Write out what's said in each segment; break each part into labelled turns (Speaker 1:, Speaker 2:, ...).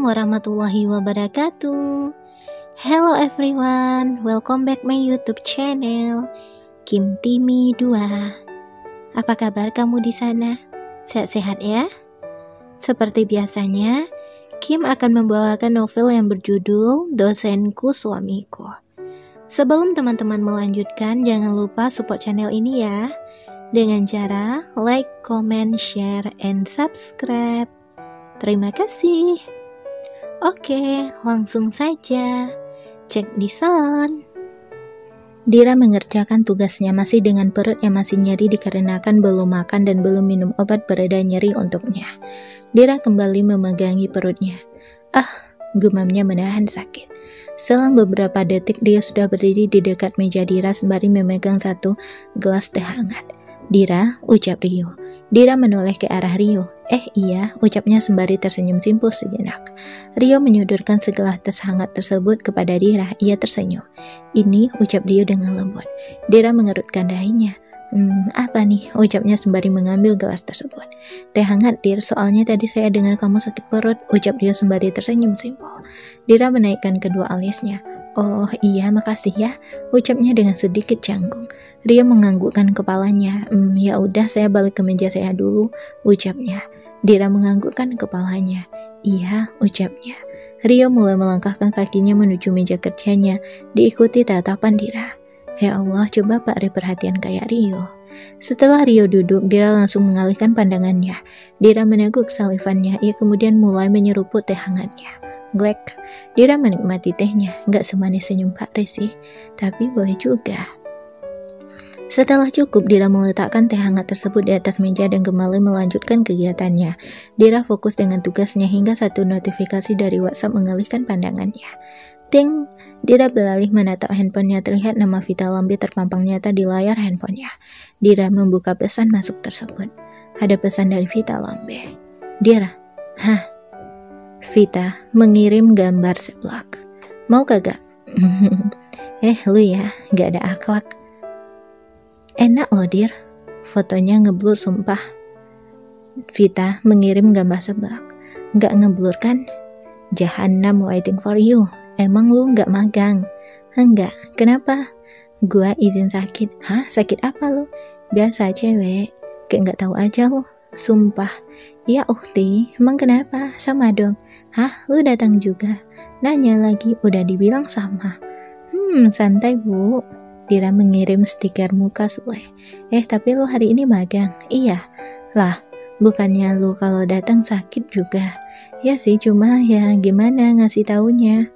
Speaker 1: warahmatullahi wabarakatuh. Hello everyone, welcome back my YouTube channel Kim Timi 2. Apa kabar kamu di sana? Sehat-sehat ya? Seperti biasanya, Kim akan membawakan novel yang berjudul Dosenku Suamiku. Sebelum teman-teman melanjutkan, jangan lupa support channel ini ya, dengan cara like, comment, share, and subscribe. Terima kasih. Oke, langsung saja. Cek di sound. Dira mengerjakan tugasnya masih dengan perut yang masih nyeri dikarenakan belum makan dan belum minum obat pereda nyeri untuknya. Dira kembali memegangi perutnya. Gumamnya menahan sakit. Selang beberapa detik dia sudah berdiri di dekat meja Dira sembari memegang satu gelas teh hangat. Dira, ucap Rio. Dira menoleh ke arah Rio. Iya, ucapnya sembari tersenyum simpul sejenak. Rio menyodorkan segelas teh hangat tersebut kepada Dira. Ia tersenyum. Ini, ucap Rio dengan lembut. Dira mengerutkan dahinya. Apa nih? Ucapnya sembari mengambil gelas tersebut. Teh hangat, Dir, soalnya tadi saya dengar kamu sakit perut, ucap Rio sembari tersenyum simpul. Dira menaikkan kedua alisnya. Oh iya, makasih ya, ucapnya dengan sedikit canggung. Rio menganggukkan kepalanya. Ya udah, saya balik ke meja saya dulu, ucapnya. Dira menganggukkan kepalanya. Iya, ucapnya. Rio mulai melangkahkan kakinya menuju meja kerjanya, diikuti tatapan Dira. Ya Allah, coba Pak Re perhatian kayak Rio. Setelah Rio duduk, Dira langsung mengalihkan pandangannya. Dira meneguk salivannya, ia kemudian mulai menyeruput teh hangatnya. Glek, Dira menikmati tehnya, gak semanis senyum Pak Re sih, tapi boleh juga. Setelah cukup, Dira meletakkan teh hangat tersebut di atas meja dan kembali melanjutkan kegiatannya. Dira fokus dengan tugasnya hingga satu notifikasi dari WhatsApp mengalihkan pandangannya. Ting! Dira beralih menatap handphonenya, terlihat nama Vita Lambe terpampang nyata di layar handphonenya. Dira membuka pesan masuk tersebut. Ada pesan dari Vita Lambe. Dira, Vita mengirim gambar seblak. Mau kagak? Lu ya, gak ada akhlak. Enak loh Dir, fotonya ngeblur sumpah. Vita mengirim gambar seblak. Gak ngeblur kan? Jahannam waiting for you. Emang lu gak magang? Enggak, kenapa? Gua izin sakit. Sakit apa lu? Biasa cewek. Kayak gak tahu aja lu. Sumpah. Ya ukti, emang kenapa? Sama dong. Lu datang juga? Nanya lagi, udah dibilang sama. Santai bu. Dira mengirim stiker muka Sule. Tapi lu hari ini magang? Iya. Lah, bukannya lu kalau datang sakit juga? Ya sih, cuma ya gimana ngasih taunya?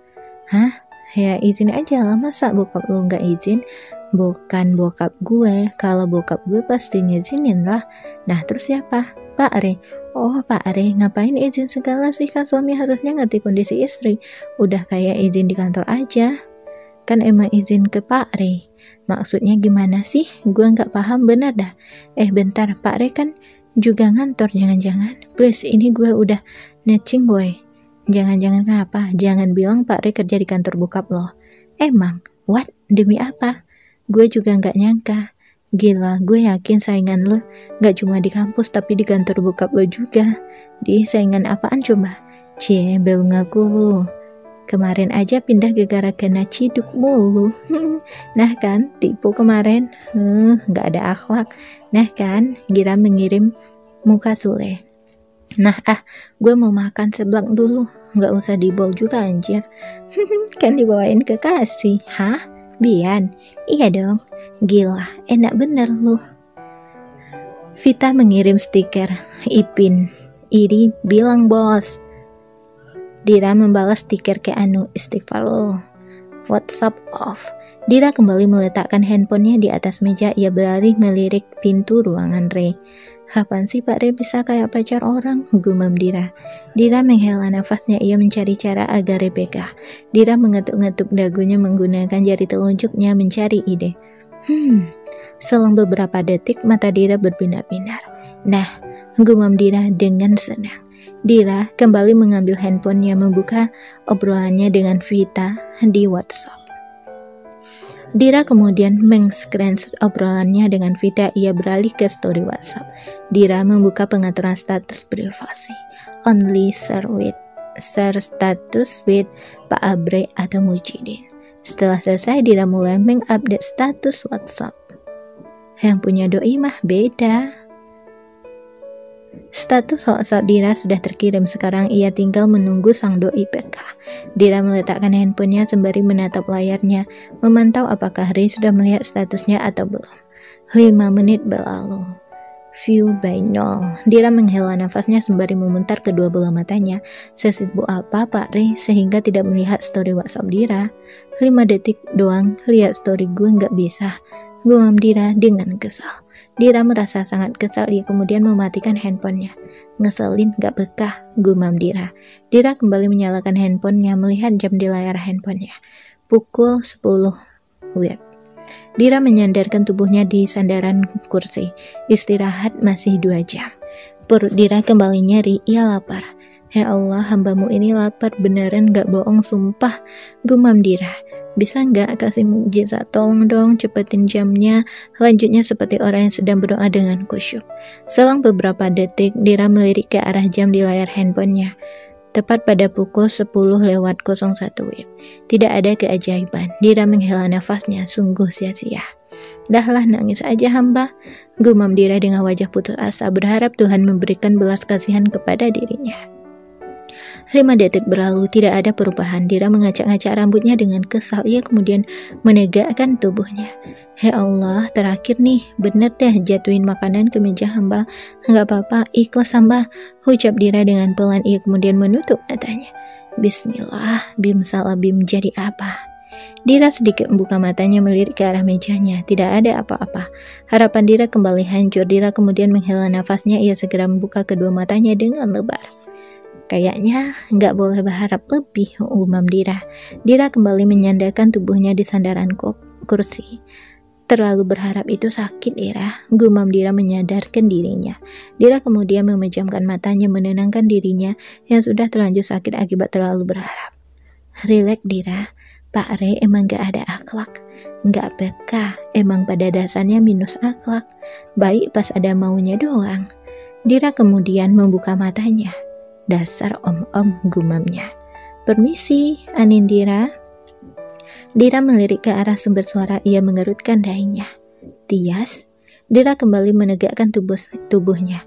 Speaker 1: Ya izin aja lah, masa bokap lu nggak izin? Bukan bokap gue, kalau bokap gue pasti ngizinin lah. Nah terus siapa? Pak Re. Oh Pak Re, ngapain izin segala sih, kan suami harusnya ngerti kondisi istri. Udah kayak izin di kantor aja. Kan emang izin ke Pak Re. Maksudnya gimana sih? Gue nggak paham bener dah. Bentar, Pak Re kan juga ngantor, jangan-jangan. Please, ini gue udah netching boy. Jangan-jangan kenapa? Jangan bilang Pak Re kerja di kantor bokap lo. Emang? What? Demi apa? Gue juga nggak nyangka. Gila, gue yakin saingan lo nggak cuma di kampus tapi di kantor bokap lo juga. Di saingan apaan coba? Bel ngaku lo. Kemarin aja pindah gara-gara kena ciduk mulu. Nah kan, tipu kemarin. Gak ada akhlak. Nah kan, Gira mengirim muka Sule. Nah gue mau makan seblak dulu. Gak usah dibol juga anjir. Kan dibawain kekasih. Bian? Iya dong. Gila, enak bener lu. Vita mengirim stiker. Ipin, Iri bilang bos. Dira membalas stiker ke Anu, istighfar lo. WhatsApp off. Dira kembali meletakkan handphonenya di atas meja. Ia beralih melirik pintu ruangan Re. Kapan sih Pak Re bisa kayak pacar orang? Gumam Dira. Dira menghela nafasnya. Ia mencari cara agar Rebecca. Dira mengetuk-ngetuk dagunya menggunakan jari telunjuknya mencari ide. Selang beberapa detik mata Dira berbinar-binar. Nah, gumam Dira dengan senang. Dira kembali mengambil handphonenya, membuka obrolannya dengan Vita di WhatsApp. Dira kemudian meng-screenshot obrolannya dengan Vita. Ia beralih ke story WhatsApp. Dira membuka pengaturan status privasi. Only share with share status with Pak Abre atau Mujidin. Setelah selesai, Dira mulai mengupdate status WhatsApp. Yang punya doi mah beda. Status WhatsApp Dira sudah terkirim, sekarang ia tinggal menunggu sang doi PK. Dira meletakkan handphonenya sembari menatap layarnya, memantau apakah Ray sudah melihat statusnya atau belum. 5 menit berlalu. View by 0. Dira menghela nafasnya sembari memutar kedua bola matanya. Sesibuk apa Pak Ray sehingga tidak melihat story WhatsApp Dira? 5 detik doang lihat story gue nggak bisa, gumam Dira dengan kesal. Dira merasa sangat kesal, ia kemudian mematikan handphonenya. Ngeselin gak bekah, gumam Dira. Dira kembali menyalakan handphonenya, melihat jam di layar handphonenya. Pukul 10 WIB. Dira menyandarkan tubuhnya di sandaran kursi. Istirahat masih 2 jam. Perut Dira kembali nyeri, ia lapar. Ya Allah, hambamu ini lapar, beneran gak bohong, sumpah, gumam Dira. Bisa nggak kasih mukjizat, tolong dong cepetin jamnya. Lanjutnya seperti orang yang sedang berdoa dengan khusyuk. Selang beberapa detik, Dira melirik ke arah jam di layar handphonenya. Tepat pada pukul 10:01 WIB. Tidak ada keajaiban. Dira menghela nafasnya, sungguh sia-sia. Dahlah, nangis aja hamba, gumam Dira dengan wajah putus asa, berharap Tuhan memberikan belas kasihan kepada dirinya. 5 detik berlalu, tidak ada perubahan. Dira mengacak-ngacak rambutnya dengan kesal. Ia kemudian menegakkan tubuhnya. Ya Allah, terakhir nih, bener deh jatuhin makanan ke meja hamba. Enggak apa-apa, ikhlas hamba, ucap Dira dengan pelan. Ia kemudian menutup matanya. Bismillah, bim salah bim jadi apa? Dira sedikit membuka matanya, melirik ke arah mejanya. Tidak ada apa-apa. Harapan Dira kembali hancur. Dira kemudian menghela nafasnya. Ia segera membuka kedua matanya dengan lebar. Kayaknya nggak boleh berharap lebih, umam Dira. Dira kembali menyandarkan tubuhnya di sandaran kursi. Terlalu berharap itu sakit, Dira, gumam Dira menyadarkan dirinya. Dira kemudian memejamkan matanya, menenangkan dirinya yang sudah terlanjur sakit akibat terlalu berharap. Rileks, Dira. Pak Ray emang gak ada akhlak, gak peka, emang pada dasarnya minus akhlak. Baik pas ada maunya doang. Dira kemudian membuka matanya. Dasar om-om, gumamnya. Permisi, Anindira. Dira melirik ke arah sumber suara, ia mengerutkan dahinya. Tias? Dira kembali menegakkan tubuhnya.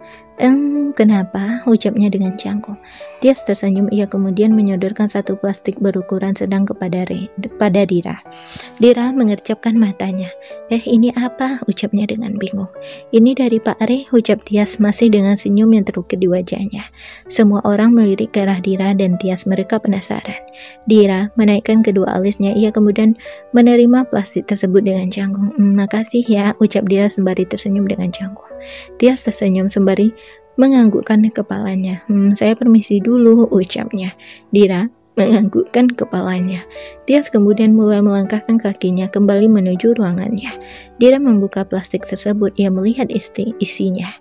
Speaker 1: Kenapa? Ucapnya dengan canggung. Tias tersenyum, ia kemudian menyodorkan satu plastik berukuran sedang kepada Dira. Dira mengercapkan matanya. Ini apa? Ucapnya dengan bingung. Ini dari Pak Re, ucap Tias masih dengan senyum yang terukir di wajahnya. Semua orang melirik ke arah Dira dan Tias, mereka penasaran. Dira menaikkan kedua alisnya, ia kemudian menerima plastik tersebut dengan canggung. Makasih ya, ucap Dira sembari tersenyum dengan canggung. Tias tersenyum sembari menganggukkan kepalanya. Saya permisi dulu, ucapnya. Dira menganggukkan kepalanya. Tias kemudian mulai melangkahkan kakinya kembali menuju ruangannya. Dira membuka plastik tersebut, ia melihat isinya.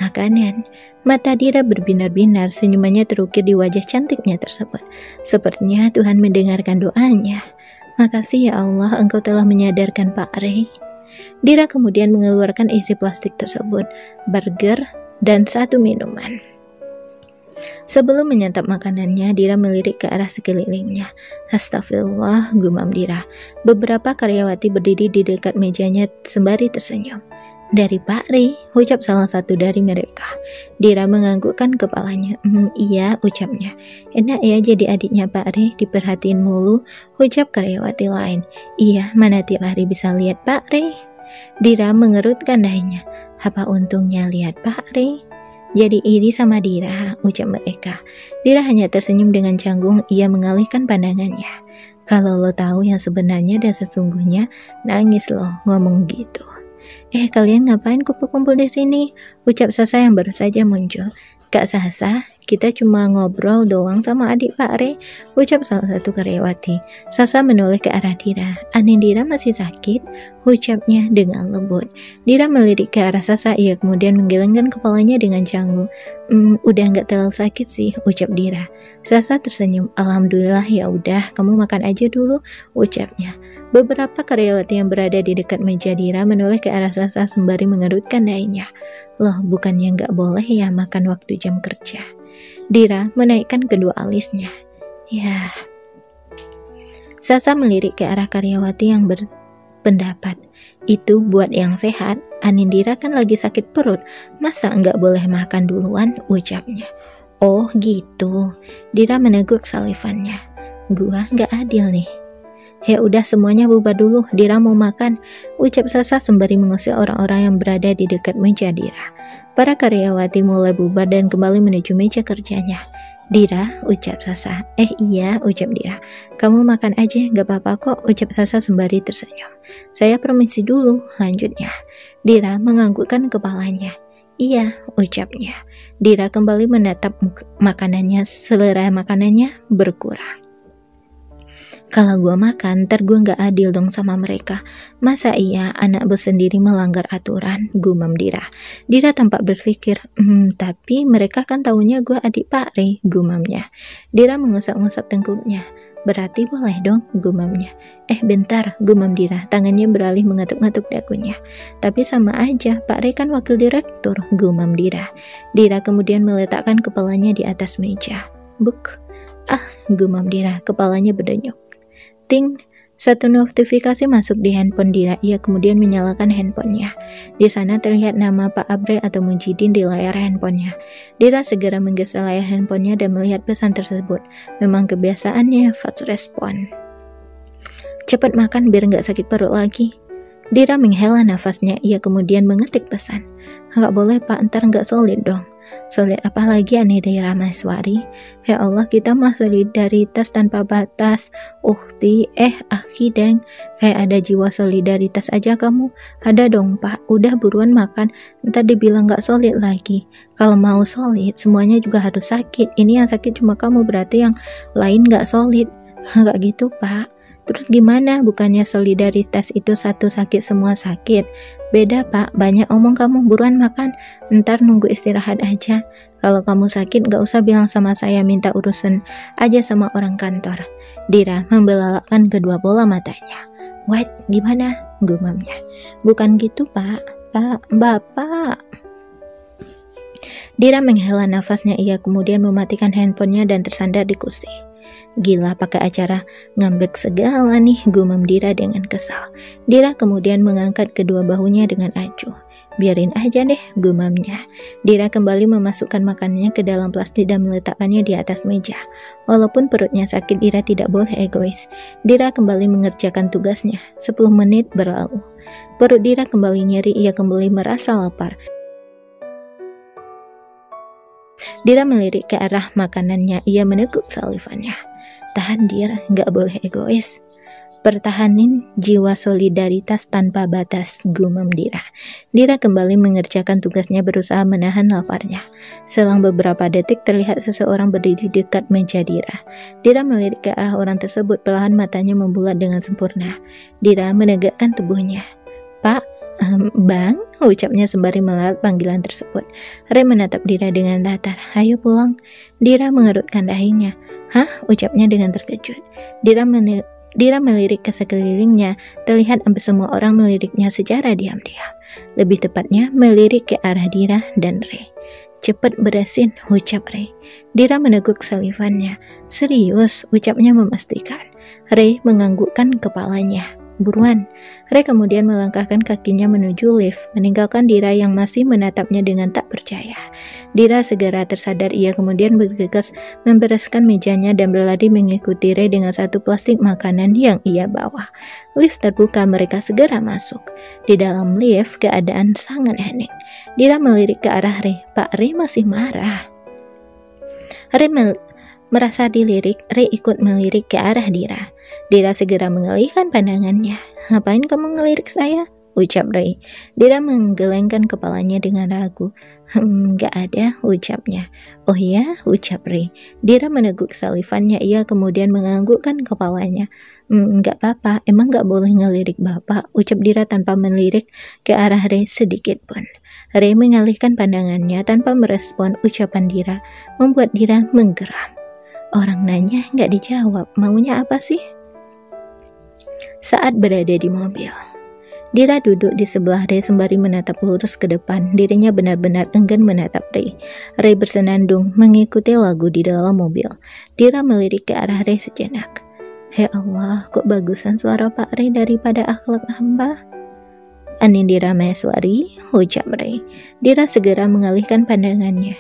Speaker 1: Makanan. Mata Dira berbinar-binar, senyumannya terukir di wajah cantiknya tersebut. Sepertinya Tuhan mendengarkan doanya. Makasih ya Allah, Engkau telah menyadarkan Pak Ray. Dira kemudian mengeluarkan isi plastik tersebut, burger, dan 1 minuman. Sebelum menyantap makanannya, Dira melirik ke arah sekelilingnya. Astagfirullah, gumam Dira. Beberapa karyawati berdiri di dekat mejanya sembari tersenyum. Dari Pak Ray, ucap salah satu dari mereka. Dira menganggukkan kepalanya. Iya, ucapnya. Enak ya jadi adiknya Pak Ray, diperhatiin mulu, ucap karyawati lain. Iya, mana tiap hari bisa lihat Pak Ray. Dira mengerutkan dahinya. Apa untungnya lihat Pak Ray? Jadi iri sama Dira, ucap mereka. Dira hanya tersenyum dengan canggung, ia mengalihkan pandangannya. Kalau lo tahu yang sebenarnya dan sesungguhnya, nangis lo ngomong gitu. Kalian ngapain kumpul-kumpul di sini? Ucap Sasa yang baru saja muncul. Kak Sasa, kita cuma ngobrol doang sama adik Pak Ray, ucap salah satu karyawati. Sasa menoleh ke arah Dira. Anindira masih sakit, ucapnya dengan lembut. Dira melirik ke arah Sasa, ia kemudian menggelengkan kepalanya dengan canggung. Udah nggak terlalu sakit sih, ucap Dira. Sasa tersenyum. Alhamdulillah, ya udah, kamu makan aja dulu, ucapnya. Beberapa karyawati yang berada di dekat meja Dira menoleh ke arah Sasa sembari mengerutkan dahinya. Loh, bukannya nggak boleh ya makan waktu jam kerja? Dira menaikkan kedua alisnya. Ya. Sasa melirik ke arah karyawati yang berpendapat, itu buat yang sehat, Anindira kan lagi sakit perut, masa nggak boleh makan duluan, ucapnya. Oh gitu, Dira meneguk salivannya. Gua nggak adil nih. Ya udah semuanya bubar dulu, Dira mau makan, ucap Sasa sembari mengusir orang-orang yang berada di dekat meja Dira. Para karyawati mulai bubar dan kembali menuju meja kerjanya. Dira, ucap Sasa. Iya, ucap Dira. Kamu makan aja, gak apa-apa kok, ucap Sasa sembari tersenyum. Saya permisi dulu, lanjutnya. Dira menganggukkan kepalanya. Iya, ucapnya. Dira kembali menatap makanannya, selera makanannya berkurang. Kalau gua makan, ntar gua gak adil dong sama mereka. Masa iya anak bos sendiri melanggar aturan, gumam Dira. Dira tampak berpikir, tapi mereka kan taunya gua adik Pak Rey, gumamnya. Dira mengusap-ngusap tengkuknya. Berarti boleh dong, gumamnya. Bentar, gumam Dira, tangannya beralih mengetuk-ngetuk dagunya. Tapi sama aja, Pak Rey kan wakil direktur, gumam Dira. Dira kemudian meletakkan kepalanya di atas meja. Buk. Gumam Dira, kepalanya berdenyuk. Ting, satu notifikasi masuk di handphone Dira. Ia kemudian menyalakan handphonenya. Di sana terlihat nama Pak Abre atau Mujidin di layar handphonenya. Dira segera menggeser layar handphonenya dan melihat pesan tersebut. Memang kebiasaannya fast respon. Cepat makan biar nggak sakit perut lagi. Dira menghela nafasnya. Ia kemudian mengetik pesan. Nggak boleh Pak, ntar nggak solid dong. Solid apa lagi Anindira Maheswari? Ya Allah, kita mah solidaritas tanpa batas. Ukti, Aki deng. Kayak ada jiwa solidaritas aja kamu. Ada dong Pak, udah buruan makan. Ntar dibilang gak solid lagi. Kalau mau solid, semuanya juga harus sakit. Ini yang sakit cuma kamu, berarti yang lain gak solid. Gak gitu Pak. Terus gimana? Bukannya solidaritas itu satu sakit semua sakit? Beda Pak, banyak omong kamu, buruan makan. Ntar nunggu istirahat aja. Kalau kamu sakit gak usah bilang sama saya, minta urusan aja sama orang kantor. Dira membelalakkan kedua bola matanya. What? Gimana? Gumamnya. Bukan gitu Pak. Pak, Bapak. Dira menghela nafasnya, ia kemudian mematikan handphonenya dan tersandar di kursi. Gila pakai acara ngambek segala nih, gumam Dira dengan kesal. Dira kemudian mengangkat kedua bahunya dengan acuh. Biarin aja deh, gumamnya. Dira kembali memasukkan makanannya ke dalam plastik dan meletakkannya di atas meja. Walaupun perutnya sakit, Dira tidak boleh egois. Dira kembali mengerjakan tugasnya. 10 menit berlalu. Perut Dira kembali nyeri, ia kembali merasa lapar. Dira melirik ke arah makanannya, ia meneguk salivannya. Tahan Dira, gak boleh egois. Pertahanin jiwa solidaritas tanpa batas, gumam Dira. Dira kembali mengerjakan tugasnya, berusaha menahan laparnya. Selang beberapa detik terlihat seseorang berdiri dekat meja Dira. Dira melirik ke arah orang tersebut, perlahan matanya membulat dengan sempurna. Dira menegakkan tubuhnya. Pak, Bang, ucapnya sembari melihat panggilan tersebut. Rey menatap Dira dengan datar. Ayo pulang. Dira mengerutkan dahinya. Hah? Ucapnya dengan terkejut. Dira melirik ke sekelilingnya. Terlihat hampir semua orang meliriknya secara diam-diam. Lebih tepatnya melirik ke arah Dira dan Rey. Cepat beresin, ucap Rey. Dira meneguk salivannya. Serius, ucapnya memastikan. Rey menganggukkan kepalanya. Buruan. Rey kemudian melangkahkan kakinya menuju lift, meninggalkan Dira yang masih menatapnya dengan tak percaya. Dira segera tersadar, ia kemudian bergegas membereskan mejanya dan berlari mengikuti Rey dengan satu plastik makanan yang ia bawa. Lift terbuka, mereka segera masuk. Di dalam lift, keadaan sangat hening. Dira melirik ke arah Rey. Pak Rey masih marah. Rey merasa dilirik, Rey ikut melirik ke arah Dira. Dira segera mengalihkan pandangannya. Ngapain kamu ngelirik saya? Ucap Rey. Dira menggelengkan kepalanya dengan ragu. Gak ada, ucapnya. Oh ya, ucap Rey. Dira meneguk salivannya, ia kemudian menganggukkan kepalanya. Gak apa-apa, emang gak boleh ngelirik bapak, ucap Dira tanpa melirik ke arah Rey sedikit pun. Rey mengalihkan pandangannya tanpa merespon ucapan Dira, membuat Dira menggeram. Orang nanya gak dijawab, maunya apa sih? Saat berada di mobil, Dira duduk di sebelah Ray sembari menatap lurus ke depan. Dirinya benar-benar enggan menatap Ray. Ray bersenandung mengikuti lagu di dalam mobil. Dira melirik ke arah Ray sejenak. Ya Allah, kok bagusan suara Pak Ray daripada akhlak hamba? Anindira Maheswari, ucap Ray. Dira segera mengalihkan pandangannya.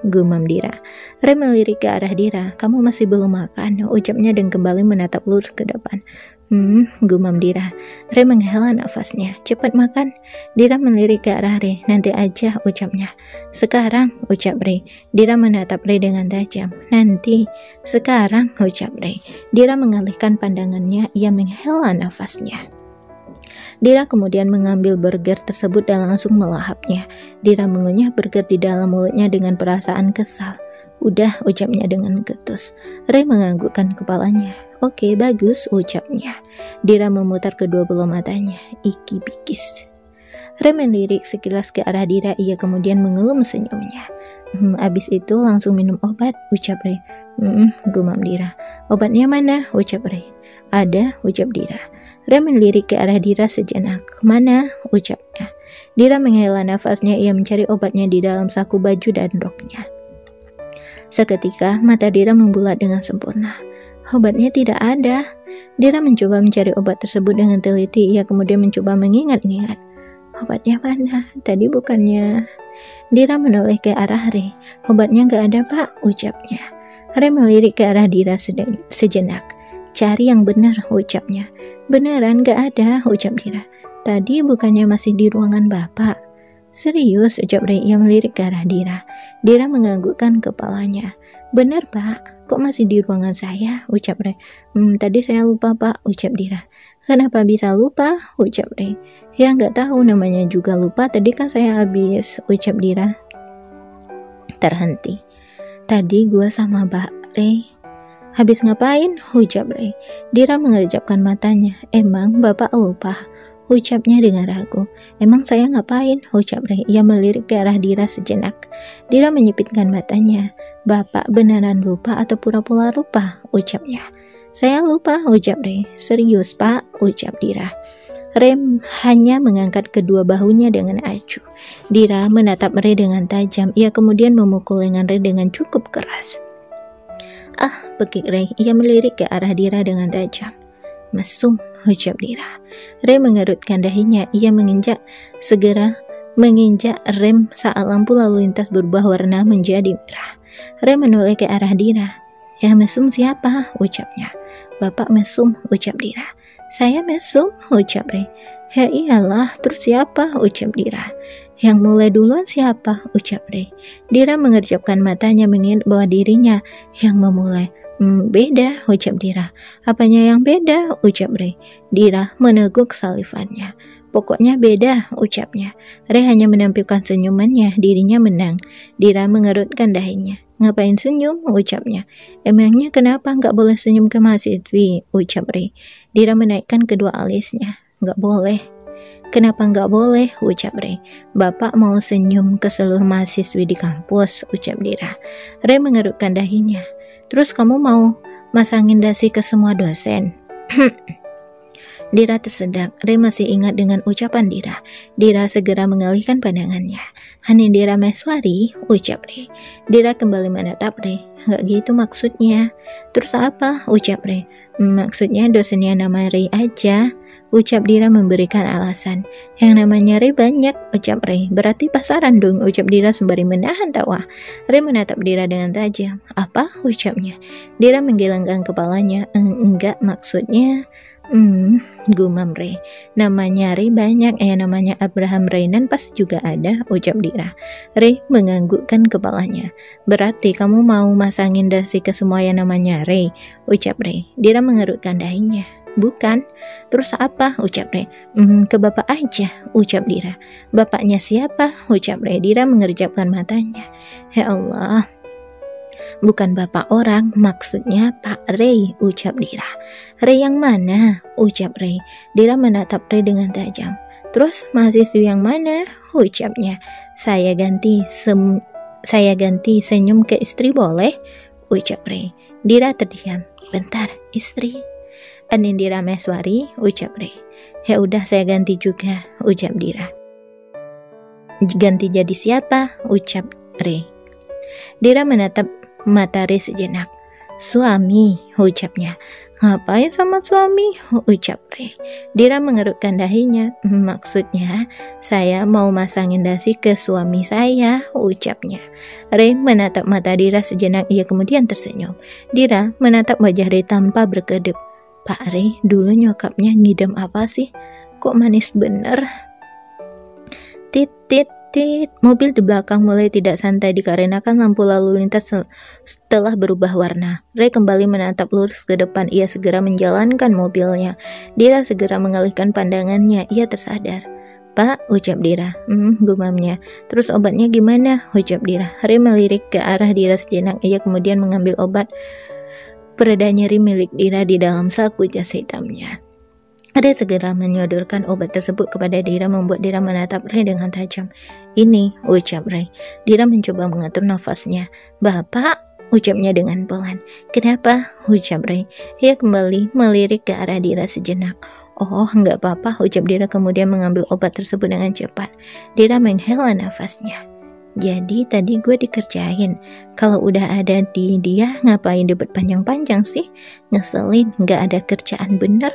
Speaker 1: Gumam Dira. Ray melirik ke arah Dira. Kamu masih belum makan, ucapnya dan kembali menatap lurus ke depan. Gumam Dira. Ray menghela nafasnya. Cepat makan. Dira melirik ke arah Ray. Nanti aja, ucapnya. Sekarang, ucap Ray. Dira menatap Ray dengan tajam. Nanti. Sekarang, ucap Ray. Dira mengalihkan pandangannya. Ia menghela nafasnya. Dira kemudian mengambil burger tersebut dan langsung melahapnya. Dira mengunyah burger di dalam mulutnya dengan perasaan kesal. Udah, ucapnya dengan ketus. Ray menganggukkan kepalanya. Oke, bagus, ucapnya. Dira memutar kedua bola matanya. Iki bikis. Ray melirik sekilas ke arah Dira, ia kemudian mengelum senyumnya. Abis itu langsung minum obat, ucap Ray. Gumam Dira. Obatnya mana, ucap Ray. Ada, ucap Dira. Ray melirik ke arah Dira sejenak. Mana, ucapnya. Dira menghela nafasnya, ia mencari obatnya di dalam saku baju dan roknya. Seketika mata Dira membulat dengan sempurna. Obatnya tidak ada. Dira mencoba mencari obat tersebut dengan teliti, ia kemudian mencoba mengingat-ingat. Obatnya mana? Tadi bukannya... Dira menoleh ke arah Ray. Obatnya gak ada, Pak, ucapnya. Ray melirik ke arah Dira sejenak. Cari yang benar, ucapnya. Beneran gak ada, ucap Dira. Tadi bukannya masih di ruangan Bapak. Serius, ucap Ray. Ia melirik ke arah Dira. Dira menganggukkan kepalanya. Bener, Pak. Kok masih di ruangan saya, ucap Ray. Tadi saya lupa, Pak, ucap Dira. Kenapa bisa lupa, ucap Ray. Ya gak tahu, namanya juga lupa. Tadi kan saya habis, ucap Dira. Terhenti. Tadi gua sama Mbak Ray. Habis ngapain? Ucap Ray. Dira mengerjapkan matanya. Emang Bapak lupa? Ucapnya dengan ragu. Emang saya ngapain? Ucap Ray. Ia melirik ke arah Dira sejenak. Dira menyipitkan matanya. Bapak beneran lupa atau pura-pura lupa? Ucapnya. Saya lupa, ucap Ray. Serius, Pak? Ucap Dira. Ray hanya mengangkat kedua bahunya dengan acuh. Dira menatap Ray dengan tajam. Ia kemudian memukul lengan Ray dengan cukup keras. Pekik Ray. Ia melirik ke arah Dira dengan tajam. Mesum, ucap Dira. Ray mengerutkan dahinya. Ia segera menginjak rem saat lampu lalu lintas berubah warna menjadi merah. Ray menoleh ke arah Dira. Ya mesum siapa? Ucapnya. Bapak mesum, ucap Dira. Saya mesum, ucap Ray. Ya iyalah, terus siapa? Ucap Dira. Yang mulai duluan siapa? Ucap Ray. Dira mengerjapkan matanya mengingat bahwa dirinya yang memulai. Beda, ucap Dira. Apanya yang beda? Ucap Ray. Dira meneguk salivannya. Pokoknya beda, ucapnya. Ray hanya menampilkan senyumannya, dirinya menang. Dira mengerutkan dahinya. Ngapain senyum? Ucapnya. Emangnya kenapa nggak boleh senyum ke mahasiswi? Ucap Ray. Dira menaikkan kedua alisnya. Nggak boleh. Kenapa nggak boleh? Ucap Ray. Bapak mau senyum ke seluruh mahasiswi di kampus, ucap Dira. Ray mengerutkan dahinya. Terus kamu mau masangin dasi ke semua dosen? Dira tersedak. Ray masih ingat dengan ucapan Dira. Dira segera mengalihkan pandangannya. Anindira Maheswari, ucap Ray. Dira kembali menatap Ray. Nggak gitu maksudnya. Terus apa? Ucap Ray. Maksudnya dosennya nama Ray aja, ucap Dira memberikan alasan. Yang namanya Ray banyak, ucap Ray. Berarti pasaran dong, ucap Dira sembari menahan tawa. Ray menatap Dira dengan tajam. Apa? Ucapnya. Dira menggelengkan kepalanya. Enggak, maksudnya... gumam Ray. Namanya Ray banyak, namanya Abraham Raynan pasti juga ada, ucap Dira. Ray menganggukkan kepalanya. Berarti kamu mau masangin dasi ke semua yang namanya Ray, ucap Ray. Dira mengerutkan dahinya. Bukan. Terus apa? Ucap Ray. Ke bapak aja, ucap Dira. Bapaknya siapa? Ucap Ray. Dira mengerjapkan matanya. Ya Allah. Bukan bapak orang, maksudnya Pak Ray, ucap Dira. Ray yang mana? Ucap Ray. Dira menatap Ray dengan tajam. Terus mahasiswi yang mana? Ucapnya. Saya ganti senyum ke istri boleh? Ucap Ray. Dira terdiam. Bentar, istri? Anindira Meswari, ucap Ray. Ya udah saya ganti juga, ucap Dira. Ganti jadi siapa? Ucap Ray. Dira menatap mata Ray sejenak. Suami, ucapnya. Ngapain sama suami? Ucap Ray. Dira mengerutkan dahinya. Maksudnya, saya mau masangin dasi ke suami saya, ucapnya. Ray menatap mata Dira sejenak, ia kemudian tersenyum. Dira menatap wajah Ray tanpa berkedip. Pak Ray, dulu nyokapnya ngidam apa sih? Kok manis bener? Tit, tit, tit. Mobil di belakang mulai tidak santai dikarenakan lampu lalu lintas setelah berubah warna. Ray kembali menatap lurus ke depan. Ia segera menjalankan mobilnya. Dira segera mengalihkan pandangannya. Ia tersadar. Pak, ucap Dira. Gumamnya. Terus obatnya gimana? Ucap Dira. Ray melirik ke arah Dira sejenak. Ia kemudian mengambil obat pereda nyeri milik Dira di dalam saku jas hitamnya. Ray segera menyodorkan obat tersebut kepada Dira, membuat Dira menatap Ray dengan tajam. Ini, ucap Ray. Dira mencoba mengatur nafasnya. Bapak, ucapnya dengan pelan. Kenapa? Ucap Ray. Ia kembali melirik ke arah Dira sejenak. Oh, enggak apa-apa, ucap Dira kemudian mengambil obat tersebut dengan cepat. Dira menghela nafasnya. Jadi tadi gue dikerjain. Kalau udah ada di dia, ngapain debat panjang-panjang sih? Ngeselin, gak ada kerjaan bener.